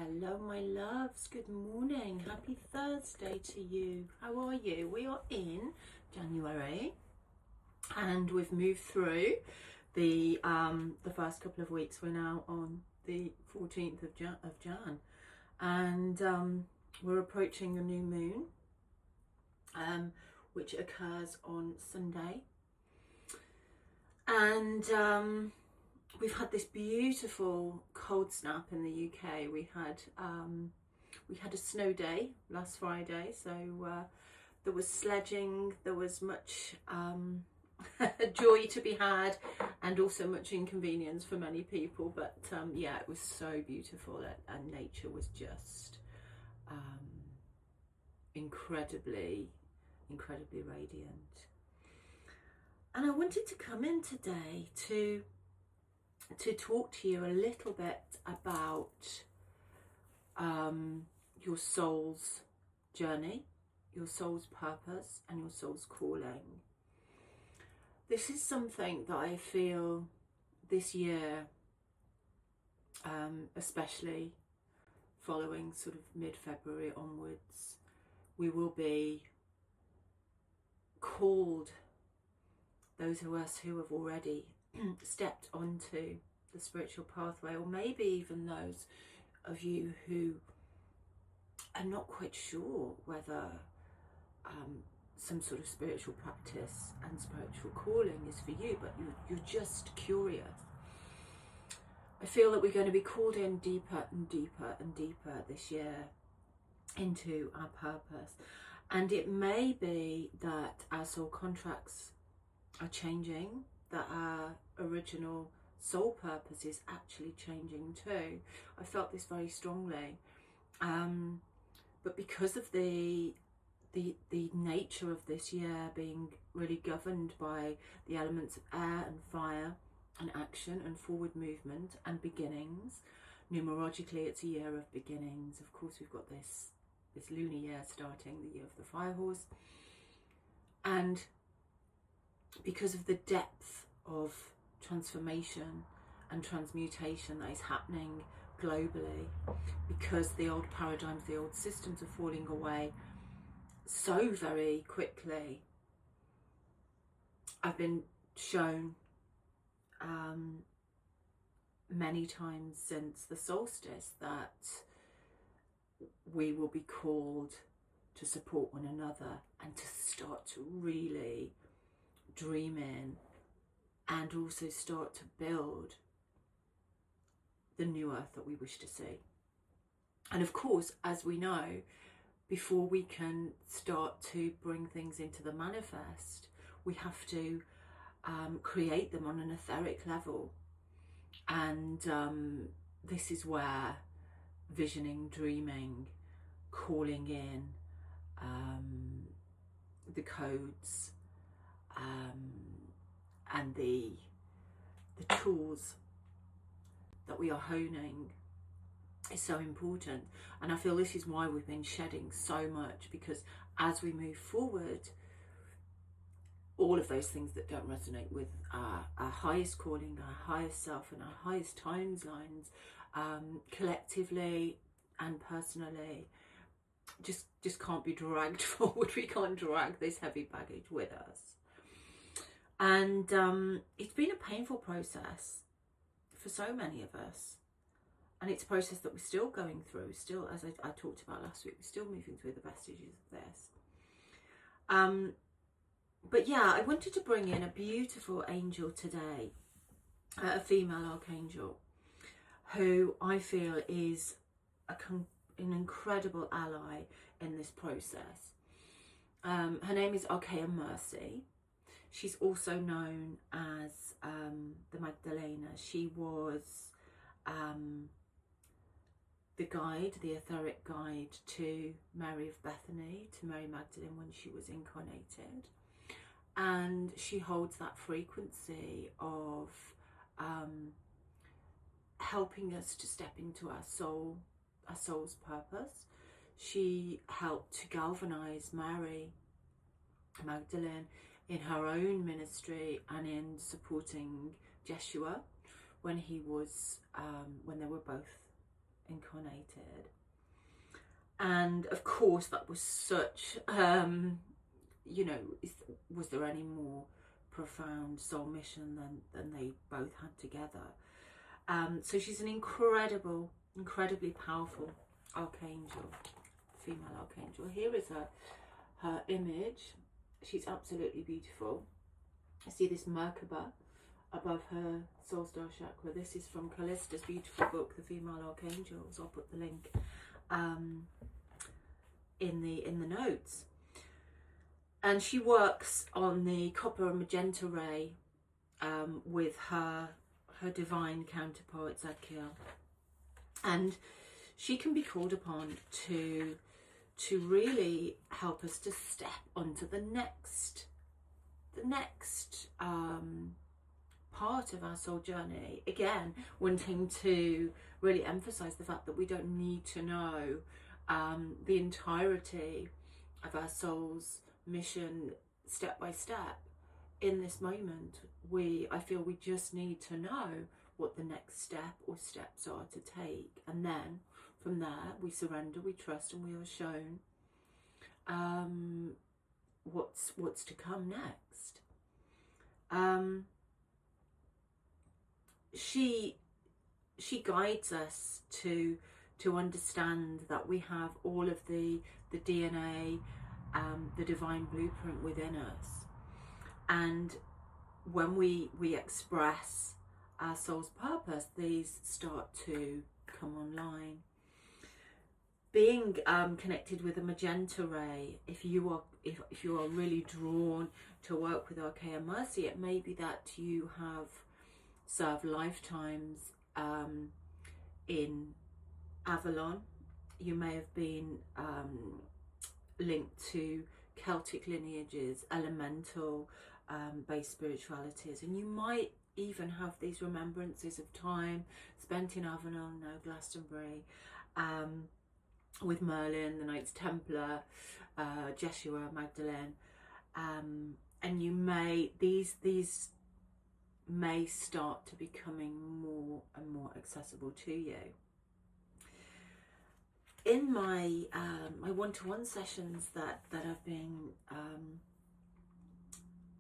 Hello my loves, good morning, happy Thursday to you. How are you? We are in January and we've moved through the first couple of weeks. We're now on the 14th of Jan and we're approaching the new moon, which occurs on Sunday, and we've had this beautiful cold snap in the UK. We had a snow day last Friday, so there was sledging, there was much joy to be had, and also much inconvenience for many people. But yeah, it was so beautiful, and nature was just incredibly radiant. And I wanted to come in today to talk to you a little bit about your soul's journey, your soul's purpose, and your soul's calling. This is something that I feel this year, especially following sort of mid-February onwards, we will be called, those of us who have already stepped onto the spiritual pathway, or maybe even those of you who are not quite sure whether some sort of spiritual practice and spiritual calling is for you, but you're just curious. I feel that we're going to be called in deeper and deeper and deeper this year into our purpose, and it may be that our soul contracts are changing, that our original soul purpose is actually changing too. I felt this very strongly, but because of the nature of this year being really governed by the elements of air and fire and action and forward movement and beginnings, numerologically it's a year of beginnings. Of course, we've got this lunar year starting, the year of the fire horse, and because of the depth of transformation and transmutation that is happening globally, because the old paradigms, the old systems are falling away so very quickly. I've been shown many times since the solstice that we will be called to support one another and to start to really dream in and also start to build the new earth that we wish to see. And of course, as we know, before we can start to bring things into the manifest, we have to create them on an etheric level. And this is where visioning, dreaming, calling in, the codes, and the tools that we are honing is so important. And I feel this is why we've been shedding so much, because as we move forward, all of those things that don't resonate with our highest calling, our highest self, and our highest timelines, collectively and personally, just can't be dragged forward. We can't drag this heavy baggage with us. And it's been a painful process for so many of us. And it's a process that we're still going through, still, as I talked about last week, we're still moving through the vestiges of this. But yeah, I wanted to bring in a beautiful angel today, a female archangel, who I feel is an incredible ally in this process. Her name is Archeia Mercy. She's also known as the Magdalena. She was the guide, the etheric guide to Mary of Bethany, to Mary Magdalene when she was incarnated. And she holds that frequency of helping us to step into our soul's purpose. She helped to galvanize Mary Magdalene in her own ministry and in supporting Jeshua when he was when they were both incarnated. And of course that was such, you know, was there any more profound soul mission than they both had together? So she's an incredibly powerful archangel, female archangel. Here is her image. She's absolutely beautiful. I see this Merkaba above her soul star chakra. This is from Callista's beautiful book, The Female Archangels. I'll put the link in the notes. And she works on the copper and magenta ray with her divine counterpart Archeia, and she can be called upon to really help us to step onto the next part of our soul journey. Again, wanting to really emphasize the fact that we don't need to know the entirety of our soul's mission step by step. In this moment, I feel we just need to know what the next step or steps are to take, and then from there we surrender, we trust, and we are shown what's to come next. She guides us to understand that we have all of the DNA, the divine blueprint within us, and when we express our soul's purpose, these start to come online. Being connected with a magenta ray, if you are really drawn to work with Archeia Mercy, it may be that you have served lifetimes in Avalon. You may have been linked to Celtic lineages, elemental based spiritualities, and you might even have these remembrances of time spent in Avalon, now Glastonbury, with Merlin, the Knights Templar, Jeshua, Magdalene, and you may these may start to becoming more and more accessible to you. In my my one-to-one sessions that I've been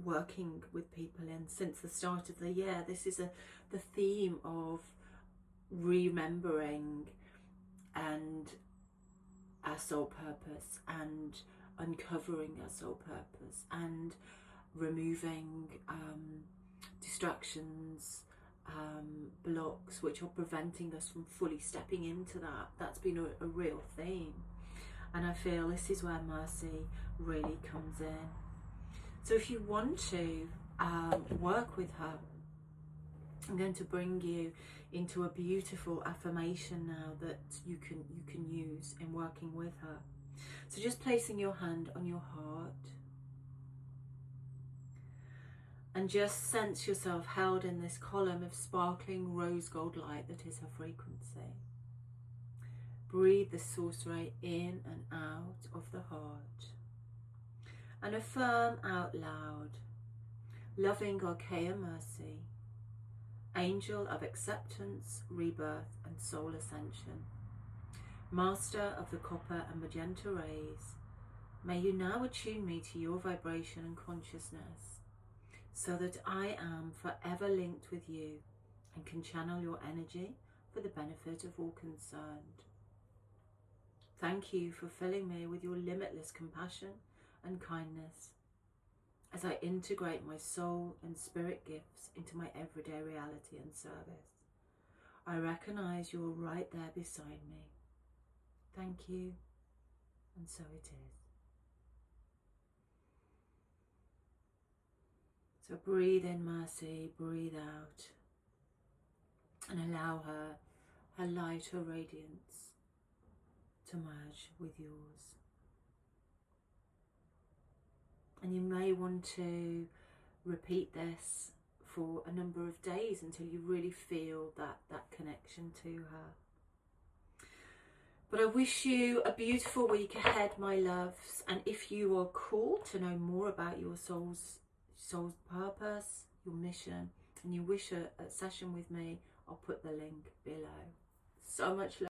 working with people in since the start of the year, this is the theme of remembering and our soul purpose, and uncovering our soul purpose, and removing distractions, blocks which are preventing us from fully stepping into that. That's been a real theme, and I feel this is where mercy really comes in. So if you want to work with her, I'm going to bring you into a beautiful affirmation now that you can use in working with her. So just placing your hand on your heart, and just sense yourself held in this column of sparkling rose gold light that is her frequency. Breathe the source ray in and out of the heart, and affirm out loud: loving Archeia Mercy, angel of acceptance, rebirth and soul ascension, master of the copper and magenta rays, may you now attune me to your vibration and consciousness, so that I am forever linked with you and can channel your energy for the benefit of all concerned. Thank you for filling me with your limitless compassion and kindness as I integrate my soul and spirit gifts into my everyday reality and service. I recognize you're right there beside me. Thank you, and so it is. So breathe in mercy, breathe out, and allow her light, her radiance to merge with yours. And you may want to repeat this for a number of days until you really feel that connection to her. But I wish you a beautiful week ahead, my loves. And if you are called to know more about your soul's purpose, your mission, and you wish a session with me, I'll put the link below. So much love.